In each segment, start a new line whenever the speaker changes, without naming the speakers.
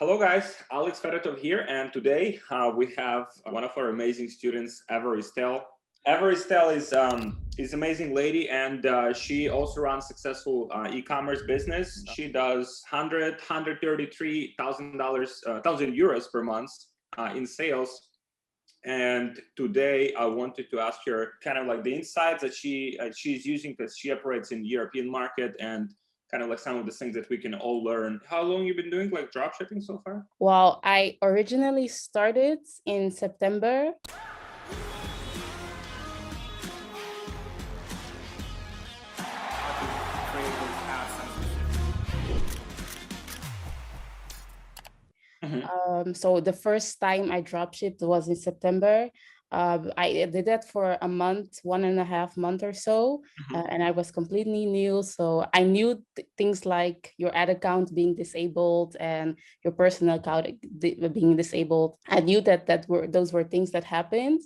Hello guys, Alex Fedotoff here, and today we have one of our amazing students, Evaristelle. Evaristelle is amazing lady, and she also runs successful e-commerce business. She does $133,000 per month in sales. And today I wanted to ask her kind of like the insights that she's using, because she operates in the European market, and kind of like some of the things that we can all learn. How long you been doing like drop shipping so far?
Well, I originally started in September. So the first time I dropshipped was in September. I did that for a month, 1.5 months or so, and I was completely new. So I knew things like your ad account being disabled and your personal account being disabled. I knew that those were things that happened.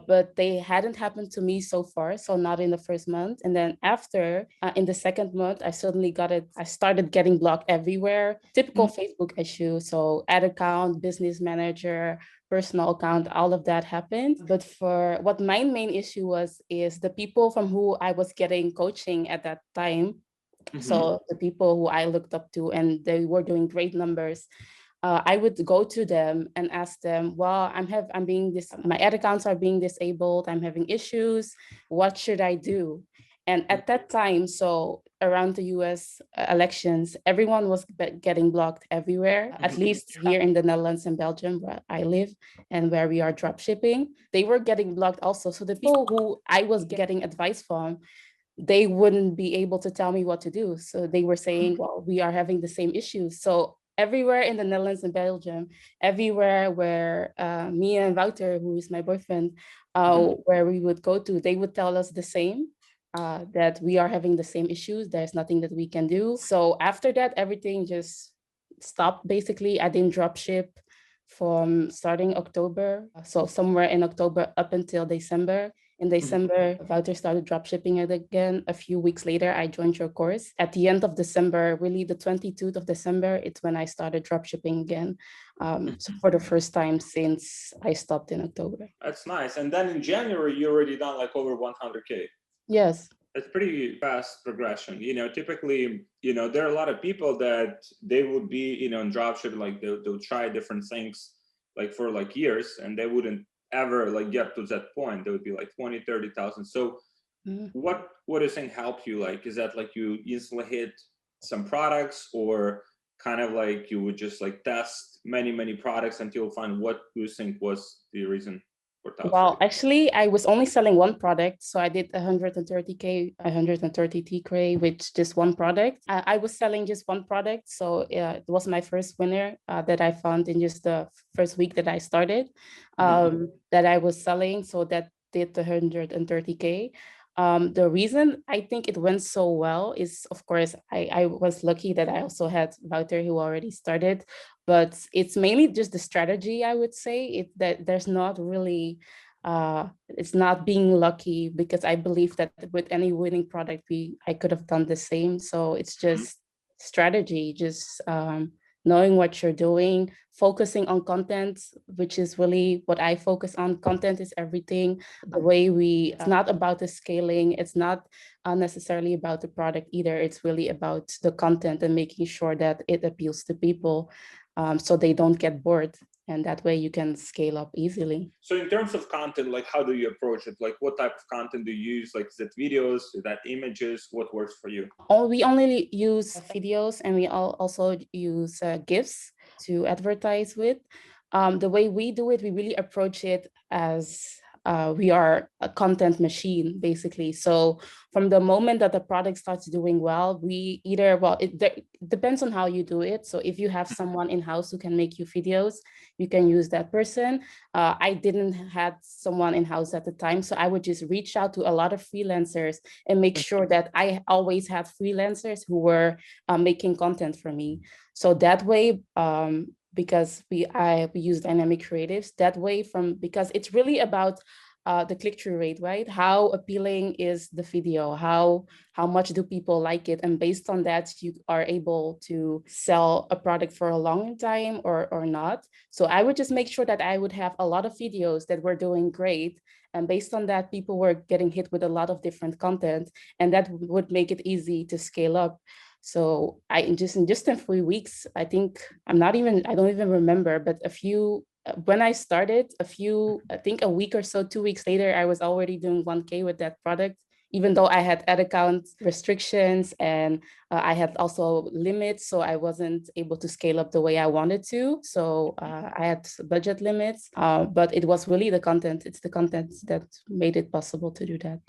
But they hadn't happened to me so far, so not in the first month. And then after, in the second month, I suddenly got it. I started getting blocked everywhere. Typical Facebook issue. So ad account, business manager, personal account, all of that happened. But for what my main issue was, is the people from who I was getting coaching at that time. So the people who I looked up to, and they were doing great numbers. I would go to them and ask them, well, my ad accounts are being disabled. I'm having issues. What should I do? And at that time, so around the US elections, everyone was getting blocked everywhere, at least here in the Netherlands and Belgium, where I live and where we are drop shipping. They were getting blocked also. So the people who I was getting advice from, they wouldn't be able to tell me what to do. So they were saying, well, we are having the same issues. So everywhere in the Netherlands and Belgium, everywhere where me and Wouter, who is my boyfriend, where we would go to, they would tell us the same, that we are having the same issues. There's nothing that we can do. So after that, everything just stopped. Basically, I didn't drop ship from starting October. So somewhere in October up until December. In December, Wouter started drop shipping it again. A few weeks later, I joined your course. At the end of December, really the 22nd of December, it's when I started drop shipping again. So for the first time since I stopped in October.
That's nice. And then in January, you already done like over 100K.
Yes.
It's pretty fast progression. Typically, there are a lot of people that they would be, in dropshipping, like they'll try different things like for like years, and they wouldn't ever like get to that point. They would be like 20, 30,000. So what do you think helped you? Like, is that like you instantly hit some products, or kind of like you would just like test many products until you find what you think was the reason?
Well, actually, I was only selling one product. So I did 130K, 130T with just one product. I was selling just one product. So it was my first winner that I found in just the first week that I started, that I was selling. So that did the 130K. The reason I think it went so well is, of course, I was lucky that I also had Wouter, who already started, but it's mainly just the strategy, I would say, that there's not really, it's not being lucky, because I believe that with any winning product, I could have done the same. So it's just strategy, just knowing what you're doing, focusing on content, which is really what I focus on. Content is everything. The way it's not about the scaling. It's not necessarily about the product either. It's really about the content and making sure that it appeals to people, so they don't get bored. And that way you can scale up easily.
So in terms of content, like how do you approach it? Like what type of content do you use? Like is it videos, is that images? What works for you?
We only use videos, and we also use GIFs to advertise with. The way we do it, we really approach it as we are a content machine, basically. So from the moment that the product starts doing well, it depends on how you do it. So if you have someone in-house who can make you videos, you can use that person. I didn't have someone in-house at the time, so I would just reach out to a lot of freelancers and make sure that I always had freelancers who were making content for me. So that way, because we use dynamic creatives that way, because it's really about the click-through rate, right? How appealing is the video? How much do people like it? And based on that, you are able to sell a product for a long time or not. So I would just make sure that I would have a lot of videos that were doing great. And based on that, people were getting hit with a lot of different content, and that would make it easy to scale up. So in just in 3 weeks, I think I don't even remember, but when I started, I think a week or so, 2 weeks later, I was already doing 1K with that product, even though I had ad account restrictions and I had also limits. So I wasn't able to scale up the way I wanted to. So I had budget limits, but it was really the content. It's the content that made it possible to do that.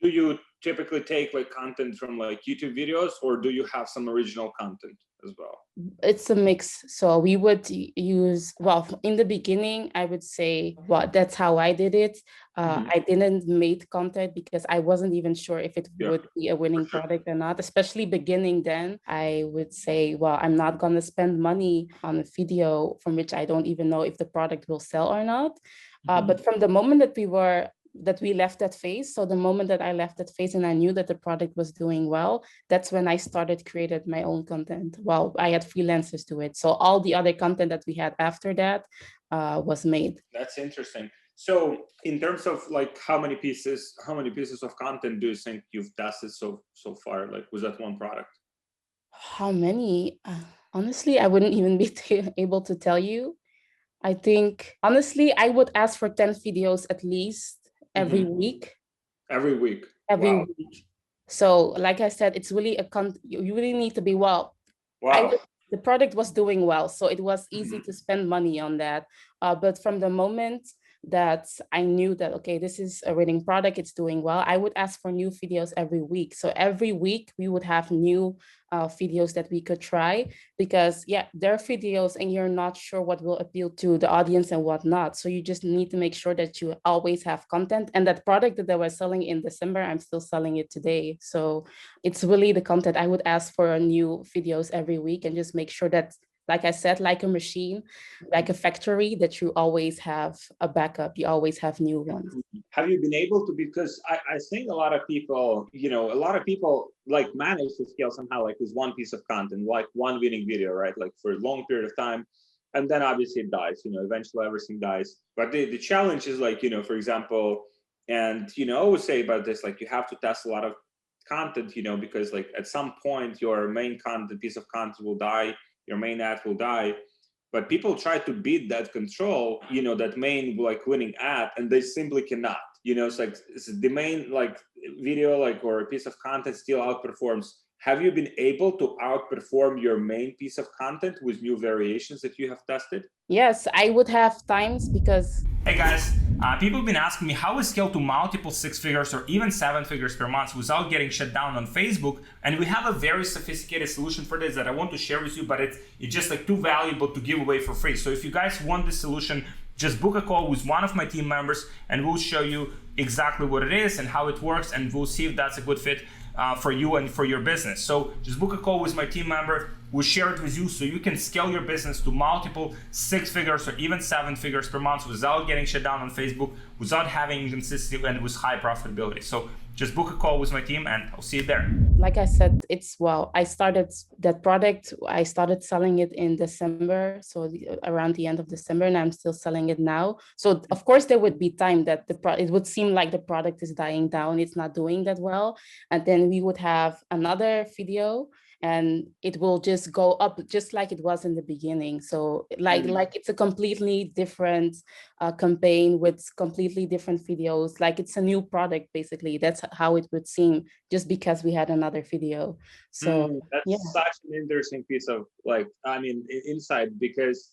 Do you typically take like content from like YouTube videos, or do you have some original content as well?
It's a mix. So we would use, well, in the beginning, I would say, well, that's how I did it. I didn't make content because I wasn't even sure if it would be a winning product or not, especially beginning then. I would say, well, I'm not going to spend money on a video from which I don't even know if the product will sell or not. But from the moment that we left that phase. So the moment that I left that phase and I knew that the product was doing well, that's when I started created my own content. Well, I had freelancers do it. So all the other content that we had after that was made.
That's interesting. So in terms of like how many pieces of content do you think you've tested so far? Like, was that one product?
How many? Honestly, I wouldn't even be able to tell you. I think, honestly, I would ask for 10 videos at least every week.
Every week.
Every week. So like I said, it's really you really need to be well.
Wow.
The product was doing well, so it was easy to spend money on that. But from the moment that I knew that, okay, this is a winning product, it's doing well, I would ask for new videos every week. So every week we would have new videos that we could try, because there are videos and you're not sure what will appeal to the audience and what not. So you just need to make sure that you always have content. And that product that I was selling in December, I'm still selling it today. So it's really the content. I would ask for new videos every week and just make sure that, like I said, like a machine, like a factory, that you always have a backup, you always have new ones.
Have you been able to, because I think a lot of people like manage to scale somehow, like with one piece of content, like one winning video, right? Like for a long period of time. And then obviously it dies, eventually everything dies. But the challenge is like, for example, and, I always say about this, like you have to test a lot of content, because like at some point your main content, piece of content will die, your main ad will die, but people try to beat that control, that main like winning ad, and they simply cannot. It's like the main like video, like, or a piece of content still outperforms. Have you been able to outperform your main piece of content with new variations that you have tested?
Yes, I would have times because...
Hey guys, people have been asking me how we scale to multiple 6 figures or even 7 figures per month without getting shut down on Facebook. And we have a very sophisticated solution for this that I want to share with you, but it's just like too valuable to give away for free. So if you guys want this solution, just book a call with one of my team members and we'll show you exactly what it is and how it works, and we'll see if that's a good fit for you and for your business. So just book a call with my team member. We'll share it with you so you can scale your business to multiple 6 figures or even 7 figures per month without getting shut down on Facebook, without having inconsistency, and with high profitability. So just book a call with my team and I'll see you there.
Like I said, I started that product. I started selling it in December. So around the end of December, and I'm still selling it now. So of course there would be time that it would seem like the product is dying down. It's not doing that well. And then we would have another video and it will just go up just like it was in the beginning. So like it's a completely different campaign with completely different videos. Like it's a new product, basically. That's how it would seem just because we had another video. So
that's such an interesting piece of insight, because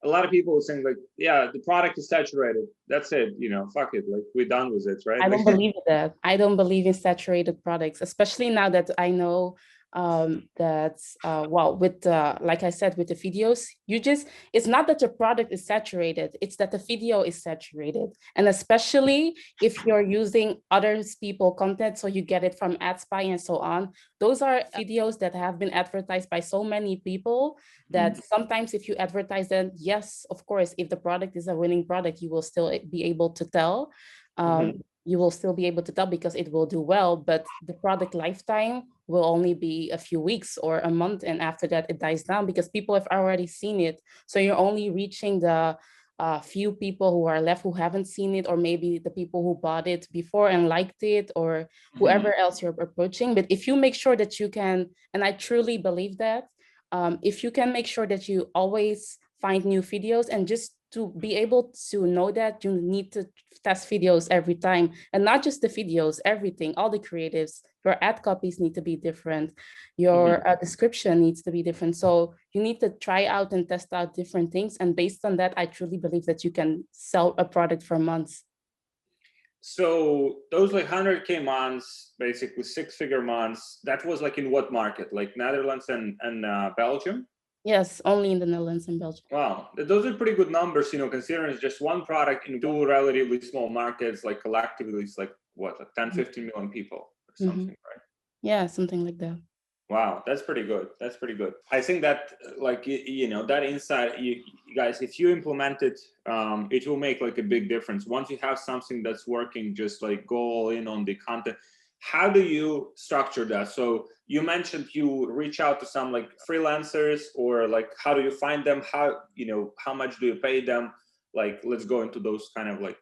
a lot of people are saying like, yeah, the product is saturated. That's it, fuck it. Like we're done with it, right?
I don't believe that. I don't believe in saturated products, especially now that I know with like I said, with the videos, it's not that your product is saturated, it's that the video is saturated. And especially if you're using other people's content, so you get it from AdSpy and so on, those are videos that have been advertised by so many people that sometimes if you advertise them, yes, of course, if the product is a winning product, you will still be able to tell. you will still be able to tell because it will do well, but the product lifetime will only be a few weeks or a month. And after that, it dies down because people have already seen it. So you're only reaching the few people who are left who haven't seen it, or maybe the people who bought it before and liked it, or whoever else you're approaching. But if you make sure that you can, and I truly believe that, if you can make sure that you always find new videos, and just to be able to know that you need to test videos every time, and not just the videos, everything, all the creatives, your ad copies need to be different, your description needs to be different. So you need to try out and test out different things. And based on that, I truly believe that you can sell a product for months.
So those like 100K months, basically 6-figure months, that was like in what market? Like Netherlands and Belgium?
Yes, only in the Netherlands and Belgium.
Wow, those are pretty good numbers, considering it's just one product in two relatively small markets, like collectively it's like what, like 10, 15 million people or something, right?
Yeah, something like that.
Wow, that's pretty good. That's pretty good. I think that like, that insight, you guys, if you implement it, it will make like a big difference. Once you have something that's working, just like go all in on the content. How do you structure that? So you mentioned you reach out to some like freelancers, or like, how do you find them? How much do you pay them? Like, let's go into those kind of like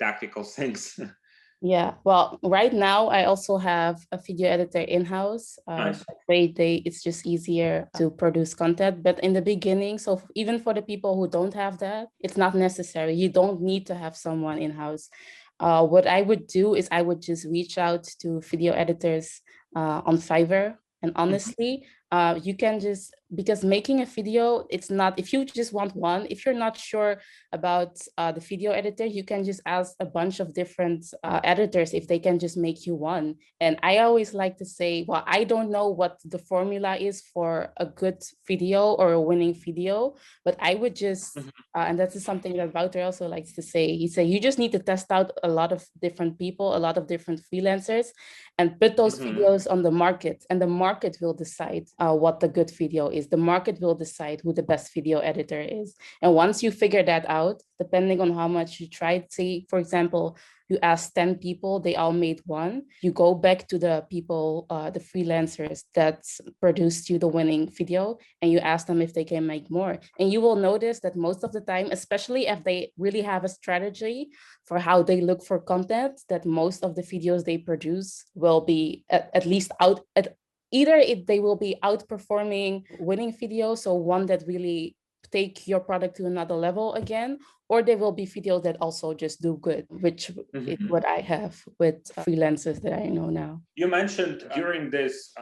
tactical things.
Yeah, well, right now I also have a video editor in-house.
Nice.
It's just easier to produce content. But in the beginning, so even for the people who don't have that, it's not necessary. You don't need to have someone in-house. What I would do is I would just reach out to video editors on Fiverr. And honestly, you can just, because making a video, it's not, if you just want one, if you're not sure about the video editor, you can just ask a bunch of different editors if they can just make you one. And I always like to say, well, I don't know what the formula is for a good video or a winning video, but I would just, and that's something that Wouter also likes to say, he said, you just need to test out a lot of different people, a lot of different freelancers, and put those videos on the market, and the market will decide what the good video is. The market will decide who the best video editor is. And once you figure that out, depending on how much you tried, say, for example, you ask 10 people, they all made one. You go back to the people, the freelancers that produced you the winning video, and you ask them if they can make more. And you will notice that most of the time, especially if they really have a strategy for how they look for content, that most of the videos they produce will be at least out at either they will be outperforming winning videos, so one that really take your product to another level again, or there will be videos that also just do good, which is what I have with freelancers that I know now.
You mentioned during this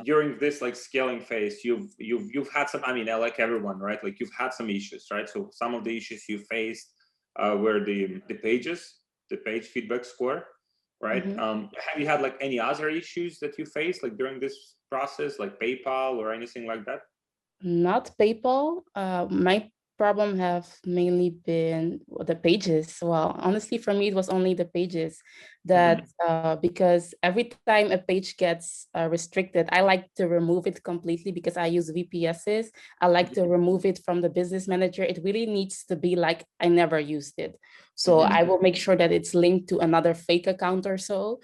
like scaling phase, you've had some, like everyone, right? Like you've had some issues, right? So some of the issues you faced were the page feedback score, right? Have you had like any other issues that you faced like during this process, like PayPal or anything like that?
Not PayPal. My problem have mainly been the pages. Well, honestly, for me, it was only the pages that because every time a page gets restricted, I like to remove it completely because I use VPSs. I like to remove it from the business manager. It really needs to be like I never used it. So I will make sure that it's linked to another fake account or so.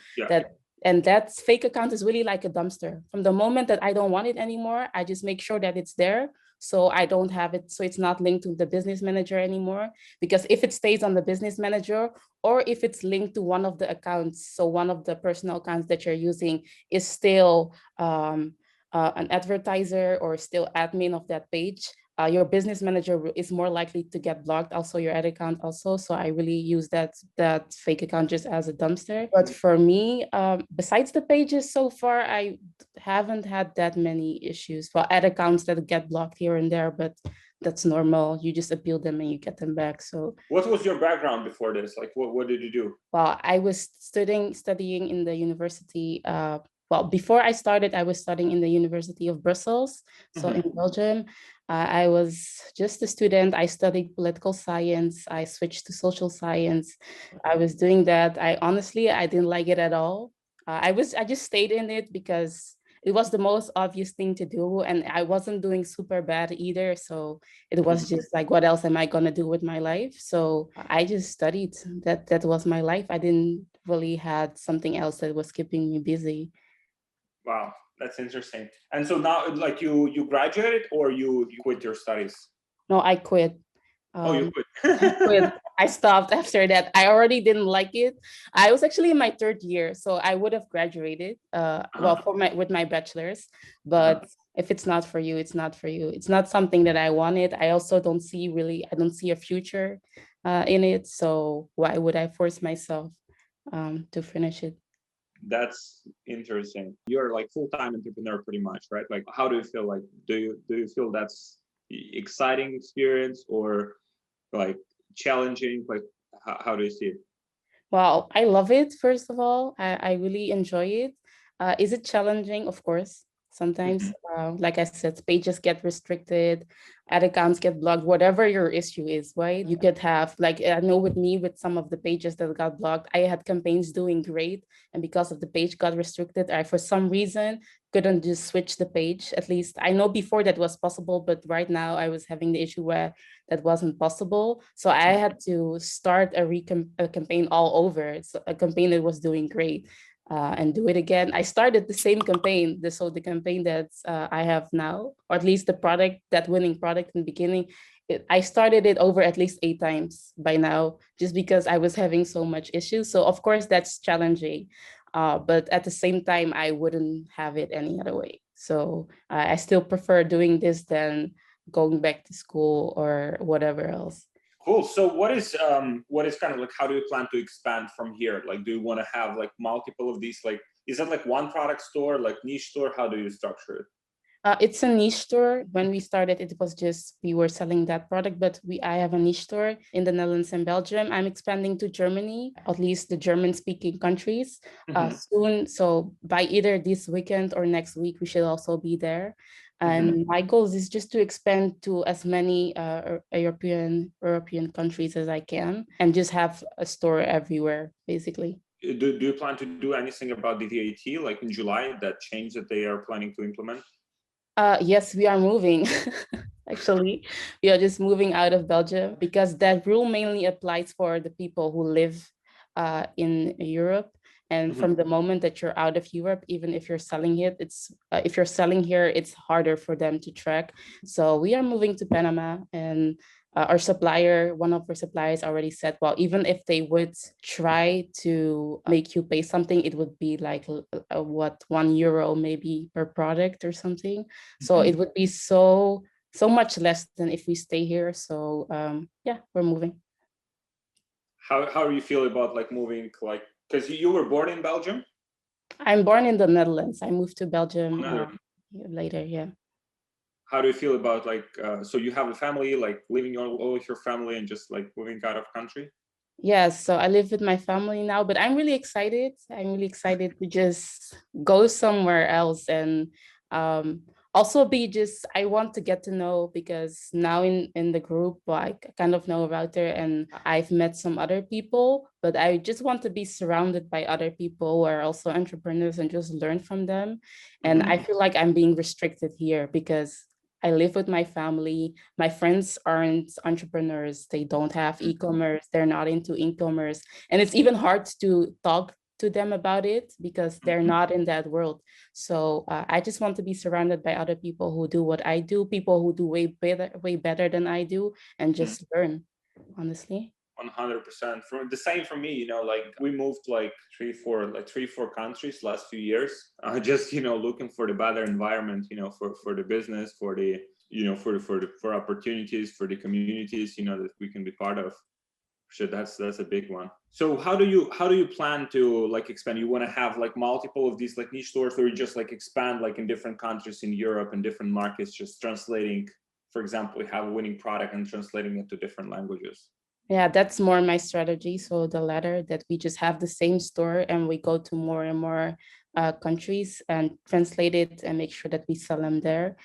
And that fake account is really like a dumpster. From the moment that I don't want it anymore, I just make sure that it's there. So I don't have it, so it's not linked to the business manager anymore. Because if it stays on the business manager, or if it's linked to one of the accounts, so one of the personal accounts that you're using is still an advertiser or still admin of that page, your business manager is more likely to get blocked, also your ad account also. So I really use that fake account just as a dumpster. But for me, besides the pages so far, I haven't had that many issues. Well, ad accounts that get blocked here and there, but that's normal. You just appeal them and you get them back. So
what was your background before this? Like what did you do?
Well, I was studying in the university. Well, before I started, I was studying in the University of Brussels, so in Belgium. I was just a student. I studied political science. I switched to social science. I was doing that. I didn't like it at all. I just stayed in it because it was the most obvious thing to do, and I wasn't doing super bad either. So it was just like, what else am I gonna do with my life? So I just studied. That was my life. I didn't really had something else that was keeping me busy.
Wow, that's interesting. And so now, like you graduated or you quit your studies?
No, I quit.
Oh, you
I quit.
quit.
I stopped after that. I already didn't like it. I was actually in my third year, so I would have graduated. Well, with my bachelor's, but if it's not for you, it's not for you. It's not something that I wanted. I also don't see a future in it. So why would I force myself to finish it?
That's interesting. You're like full-time entrepreneur pretty much, right? Like, how do you feel? Like, do you feel that's exciting experience or like challenging? Like, how do you see it?
Well, I love it, first of all. I really enjoy it. Is it challenging? Of course. Sometimes, like I said, pages get restricted, ad accounts get blocked, whatever your issue is, right? You could have, like, I know with me, with some of the pages that got blocked, I had campaigns doing great. And because of the page got restricted, I, for some reason, couldn't just switch the page. At least I know before that was possible, but right now I was having the issue where that wasn't possible. So I had to start a campaign all over. It's a campaign that was doing great. And do it again. I started the same campaign, the campaign that I have now, or at least the product, that winning product in the beginning. I started it over at least 8 times by now, just because I was having so much issues. So of course that's challenging, but at the same time, I wouldn't have it any other way. So I still prefer doing this than going back to school or whatever else.
Cool. So what is kind of like, how do you plan to expand from here? Like, do you want to have like multiple of these? Like, is that like one product store, like niche store? How do you structure it?
It's a niche store. When we started, it was just we were selling that product, but I have a niche store in the Netherlands and Belgium. I'm expanding to Germany, at least the German-speaking countries, soon. So by either this weekend or next week, we should also be there. And my goal is just to expand to as many European countries as I can, and just have a store everywhere, basically.
Do you plan to do anything about the VAT, like in July, that change that they are planning to implement?
Yes, we are moving. Actually, we are just moving out of Belgium because that rule mainly applies for the people who live in Europe. And from the moment that you're out of Europe, even if you're selling it, if you're selling here, it's harder for them to track. So we are moving to Panama, and one of our suppliers already said, well, even if they would try to make you pay something, it would be like €1 maybe per product or something. So it would be so much less than if we stay here. So yeah, we're moving.
How do you feel about like moving, like, because you were born in Belgium?
I'm born in the Netherlands. I moved to Belgium later, yeah.
How do you feel about like, so you have a family, like living all with your family and just like moving out of country?
Yes, so I live with my family now, but I'm really excited. I'm really excited to just go somewhere else, and also I want to get to know, because now in the group, I kind of know about her and I've met some other people, but I just want to be surrounded by other people who are also entrepreneurs and just learn from them. And I feel like I'm being restricted here because I live with my family. My friends aren't entrepreneurs. They don't have e-commerce. They're not into e-commerce. And it's even hard to talk to them about it because they're not in that world. So I just want to be surrounded by other people who do what I do, people who do way better than I do, and just learn, honestly.
100%. For the same for me, you know, like we moved like three, four countries last few years. Just, you know, looking for the better environment, you know, for the business, for the, you know, for opportunities, for the communities, you know, that we can be part of. Sure, that's a big one. So how do you plan to like expand? You want to have like multiple of these like niche stores, or you just like expand like in different countries in Europe and different markets, just translating, for example, we have a winning product and translating it to different languages?
Yeah, that's more my strategy. So the latter, that we just have the same store and we go to more and more countries and translate it and make sure that we sell them there.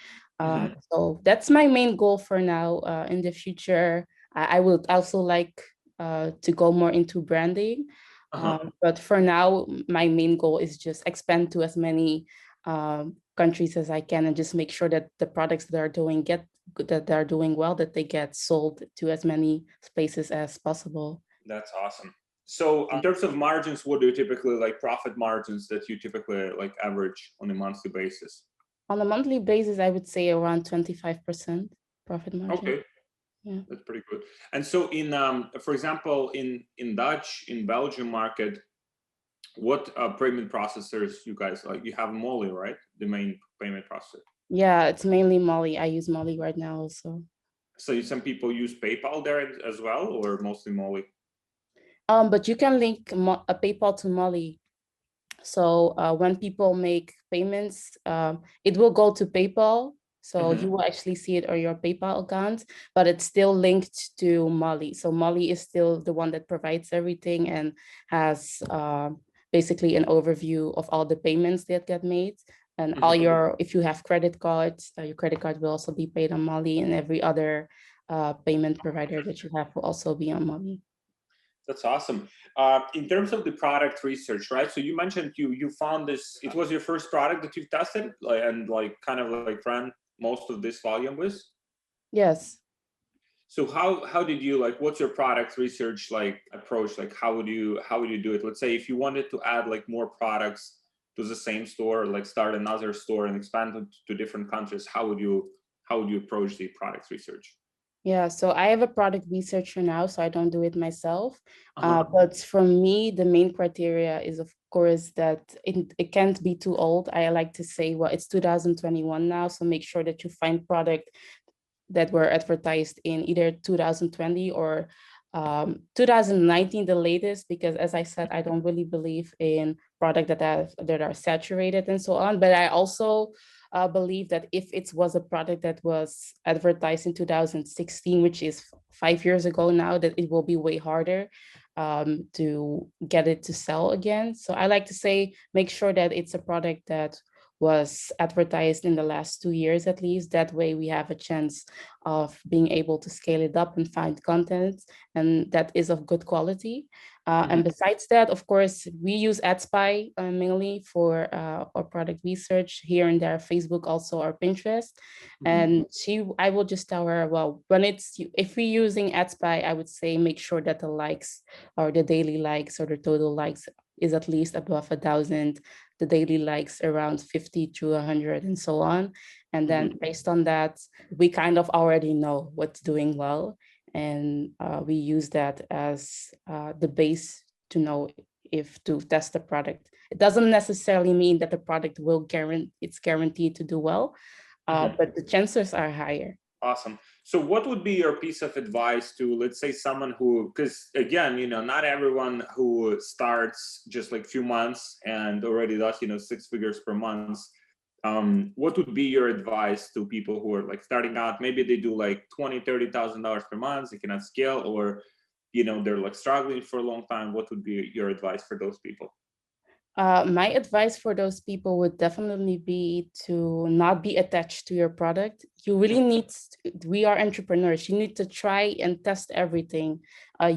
So that's my main goal for now. In the future, I would also like to go more into branding. But for now, my main goal is just expand to as many countries as I can and just make sure that the products that are doing well, that they get sold to as many places as possible.
That's awesome. So in terms of margins, what do you typically like profit margins that you typically like average on a monthly basis?
On a monthly basis, I would say around 25% profit margin.
Okay.
Yeah.
That's pretty good. And so in, for example, in Belgium market, what payment processors you guys like? You have Molly, right? The main payment processor.
Yeah, it's mainly Molly. I use Molly right now also.
So some people use PayPal there as well, or mostly Molly?
But you can link a PayPal to Molly. So when people make payments, it will go to PayPal. So you will actually see it on your PayPal account, but it's still linked to Molly. So Molly is still the one that provides everything and has basically an overview of all the payments that get made. And all your, if you have credit cards, your credit card will also be paid on Molly, and every other payment provider that you have will also be on Molly.
That's awesome. In terms of the product research, right? So you mentioned you found this, it was your first product that you've tested and like kind of like ran most of this volume with?
Yes.
So how did you like, what's your product research like approach? Like how would you do it? Let's say if you wanted to add like more products to the same store, like start another store and expand it to different countries, how would you approach the product research?
Yeah, so I have a product researcher now, so I don't do it myself. But for me, the main criteria is, of course, that it can't be too old. I like to say, well, it's 2021 now, so make sure that you find product that were advertised in either 2020 or 2019, the latest, because as I said, I don't really believe in product that are saturated and so on. But I also believe that if it was a product that was advertised in 2016, which is 5 years ago now, that it will be way harder to get it to sell again. So I like to say, make sure that it's a product that was advertised in the last 2 years at least. That way we have a chance of being able to scale it up and find content and that is of good quality. And besides that, of course, we use AdSpy mainly for our product research, here and there, Facebook also, or Pinterest. And I will just tell her, well, if we're using AdSpy, I would say make sure that the likes or the daily likes or the total likes is at least above 1,000, the daily likes around 50 to 100 and so on. And then based on that, we kind of already know what's doing well. And we use that as the base to know if to test the product. It doesn't necessarily mean that the product will it's guaranteed to do well, but the chances are higher.
Awesome. So what would be your piece of advice to, let's say, someone who, because again, not everyone who starts just like few months and already does, 6 figures per month. What would be your advice to people who are like starting out? Maybe they do like $20,000-$30,000 per month, they cannot scale, or, they're like struggling for a long time. What would be your advice for those people?
My advice for those people would definitely be to not be attached to your product. You really we are entrepreneurs. You need to try and test everything.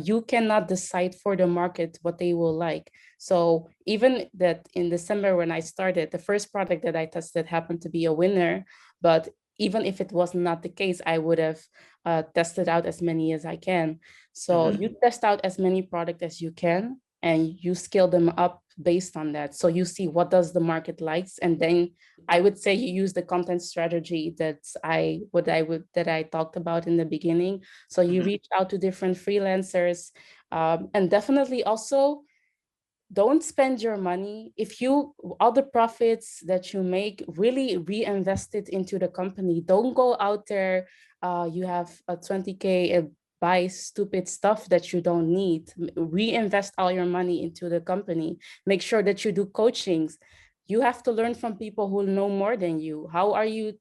You cannot decide for the market what they will like. So even that in December when I started, the first product that I tested happened to be a winner. But even if it was not the case, I would have tested out as many as I can. So you test out as many products as you can, and you scale them up based on that. So you see what does the market likes, and then I would say you use the content strategy that I talked about in the beginning. So you reach out to different freelancers, and definitely also don't spend your money. If all the profits that you make, really reinvest it into the company. Don't go out there, you have a 20K, buy stupid stuff that you don't need. Reinvest all your money into the company. Make sure that you do coachings. You have to learn from people who know more than you. How are you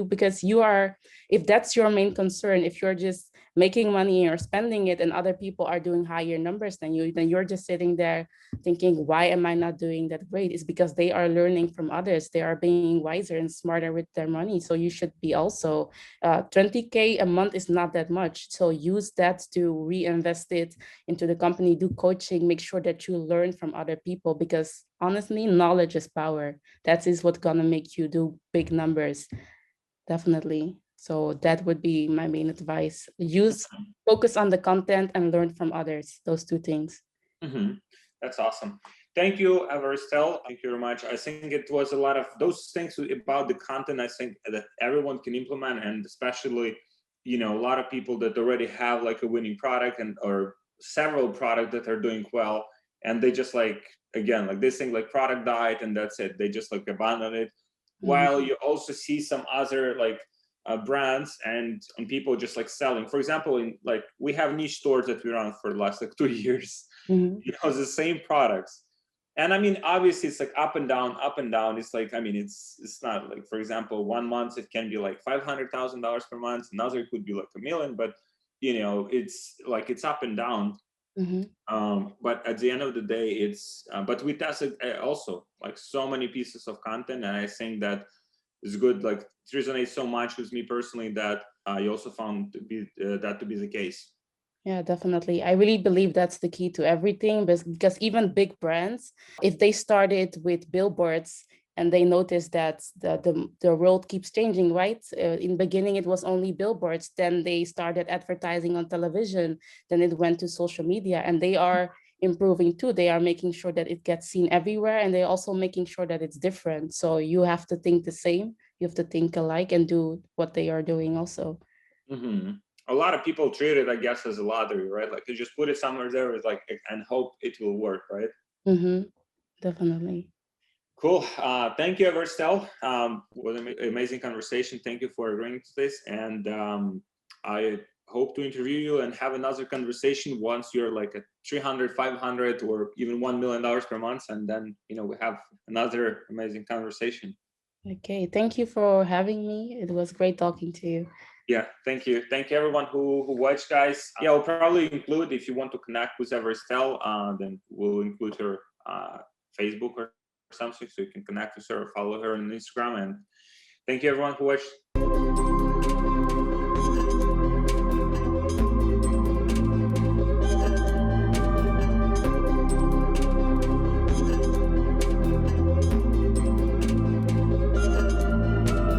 because you are, if that's your main concern, if you're just making money or spending it and other people are doing higher numbers than you, then you're just sitting there thinking, why am I not doing that great? It's because they are learning from others. They are being wiser and smarter with their money. So you should be also, 20K a month is not that much. So use that to reinvest it into the company, do coaching, make sure that you learn from other people, because honestly, knowledge is power. That is what's gonna make you do big numbers, definitely. So that would be my main advice. Focus on the content and learn from others, those two things.
That's awesome. Thank you, Evaristelle. Thank you very much. I think it was a lot of those things about the content, I think that everyone can implement, and especially, a lot of people that already have like a winning product or several products that are doing well, and they just again, this thing product died and that's it. They just abandon it. While you also see some other brands and people just selling. For example, in we have niche stores that we run for the last 2 years. The same products. And I mean, obviously it's up and down, up and down. It's it's not for example, 1 month it can be $500,000 per month. Another could be $1 million, but it's up and down. But at the end of the day, it's but we tested also so many pieces of content, and I think that is good. It resonates so much with me personally that you also found that to be the case.
Yeah, definitely. I really believe that's the key to everything, because even big brands, if they started with billboards and they notice that the world keeps changing, right? In the beginning, it was only billboards. Then they started advertising on television. Then it went to social media, and they are improving too. They are making sure that it gets seen everywhere, and they're also making sure that it's different. So you have to think the same. You have to think alike and do what they are doing also.
A lot of people treat it, I guess, as a lottery, right? You just put it somewhere there, and hope it will work, right?
Definitely.
Cool. Thank you, Evaristelle. What an amazing conversation. Thank you for agreeing to this. And I hope to interview you and have another conversation once you're at 300, 500, or even $1 million per month. And then, we have another amazing conversation.
Okay. Thank you for having me. It was great talking to you.
Yeah, thank you. Thank you everyone who watched, guys. Yeah, we'll probably include, if you want to connect with Evaristelle, then we'll include her Facebook or something, so you can connect with her or follow her on Instagram. And thank you everyone who watched.